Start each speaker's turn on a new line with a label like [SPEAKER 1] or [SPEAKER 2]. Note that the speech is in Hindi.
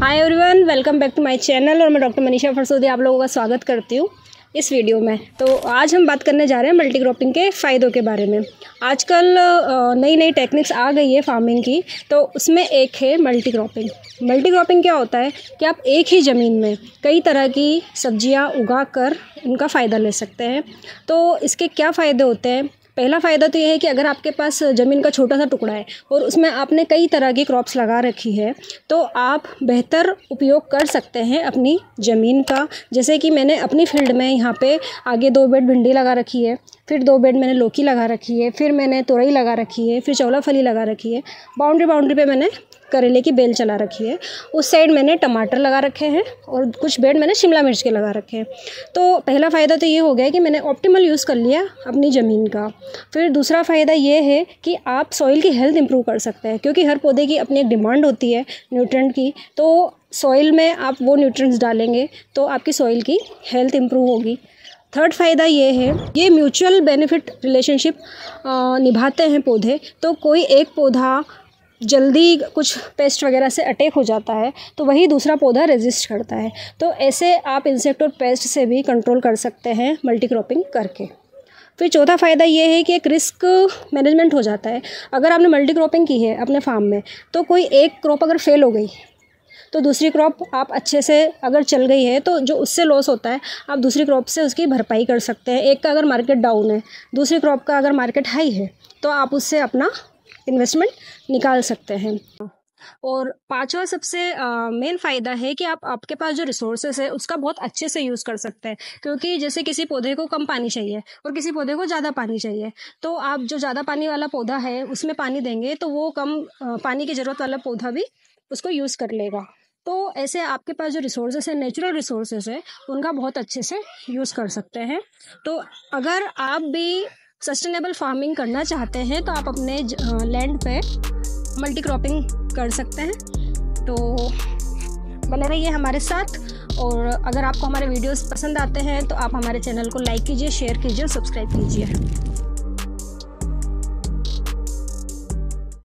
[SPEAKER 1] Hi everyone, welcome back to my channel. और मैं डॉक्टर मनीषा फरसोदी आप लोगों का स्वागत करती हूँ इस वीडियो में। तो आज हम बात करने जा रहे हैं मल्टी क्रॉपिंग के फ़ायदों के बारे में। आजकल नई नई टेक्निक्स आ गई है फार्मिंग की, तो उसमें एक है मल्टी क्रॉपिंग। मल्टी क्रॉपिंग क्या होता है कि आप एक ही ज़मीन में कई तरह की सब्जियां उगा कर उनका फ़ायदा ले सकते हैं। तो इसके क्या फ़ायदे होते हैं? पहला फ़ायदा तो ये है कि अगर आपके पास ज़मीन का छोटा सा टुकड़ा है और उसमें आपने कई तरह की क्रॉप्स लगा रखी है, तो आप बेहतर उपयोग कर सकते हैं अपनी ज़मीन का। जैसे कि मैंने अपनी फील्ड में यहाँ पे आगे 2 बेड भिंडी लगा रखी है, फिर 2 बेड मैंने लौकी लगा रखी है, फिर मैंने तोरई लगा रखी है, फिर चौला फली लगा रखी है। बाउंड्री पे मैंने करेले की बेल चला रखी है। उस साइड मैंने टमाटर लगा रखे हैं और कुछ बेड मैंने शिमला मिर्च के लगा रखे हैं। तो पहला फ़ायदा तो ये हो गया कि मैंने ऑप्टिमल यूज़ कर लिया अपनी ज़मीन का। फिर दूसरा फ़ायदा ये है कि आप सॉइल की हेल्थ इंप्रूव कर सकते हैं, क्योंकि हर पौधे की अपनी एक डिमांड होती है न्यूट्रिएंट की। तो सॉइल में आप वो न्यूट्रिएंट्स डालेंगे तो आपकी सॉइल की हेल्थ इंप्रूव होगी। थर्ड फ़ायदा ये है, ये म्यूचुअल बेनिफिट रिलेशनशिप निभाते हैं पौधे। तो कोई एक पौधा जल्दी कुछ पेस्ट वगैरह से अटैक हो जाता है तो वही दूसरा पौधा रेजिस्ट करता है। तो ऐसे आप इंसेक्ट और पेस्ट से भी कंट्रोल कर सकते हैं मल्टी क्रॉपिंग करके। फिर चौथा फ़ायदा ये है कि एक रिस्क मैनेजमेंट हो जाता है। अगर आपने मल्टी क्रॉपिंग की है अपने फार्म में, तो कोई एक क्रॉप अगर फेल हो गई तो दूसरी क्रॉप आप अच्छे से अगर चल गई है तो जो उससे लॉस होता है आप दूसरी क्रॉप से उसकी भरपाई कर सकते हैं। एक का अगर मार्केट डाउन है, दूसरी क्रॉप का अगर मार्केट हाई है, तो आप उससे अपना इन्वेस्टमेंट निकाल सकते हैं। और पांचवा सबसे मेन फ़ायदा है कि आप आपके पास जो रिसोर्सेज है उसका बहुत अच्छे से यूज़ कर सकते हैं। क्योंकि जैसे किसी पौधे को कम पानी चाहिए और किसी पौधे को ज़्यादा पानी चाहिए, तो आप जो ज़्यादा पानी वाला पौधा है उसमें पानी देंगे तो वो कम पानी की ज़रूरत वाला पौधा भी उसको यूज़ कर लेगा। तो ऐसे आपके पास जो रिसोर्सेज है, नेचुरल रिसोर्सेज है, उनका बहुत अच्छे से यूज़ कर सकते हैं। तो अगर आप भी सस्टेनेबल फार्मिंग करना चाहते हैं तो आप अपने लैंड पे मल्टी क्रॉपिंग कर सकते हैं। तो बने रहिए हमारे साथ। और अगर आपको हमारे वीडियोस पसंद आते हैं तो आप हमारे चैनल को लाइक कीजिए, शेयर कीजिए और सब्सक्राइब कीजिए।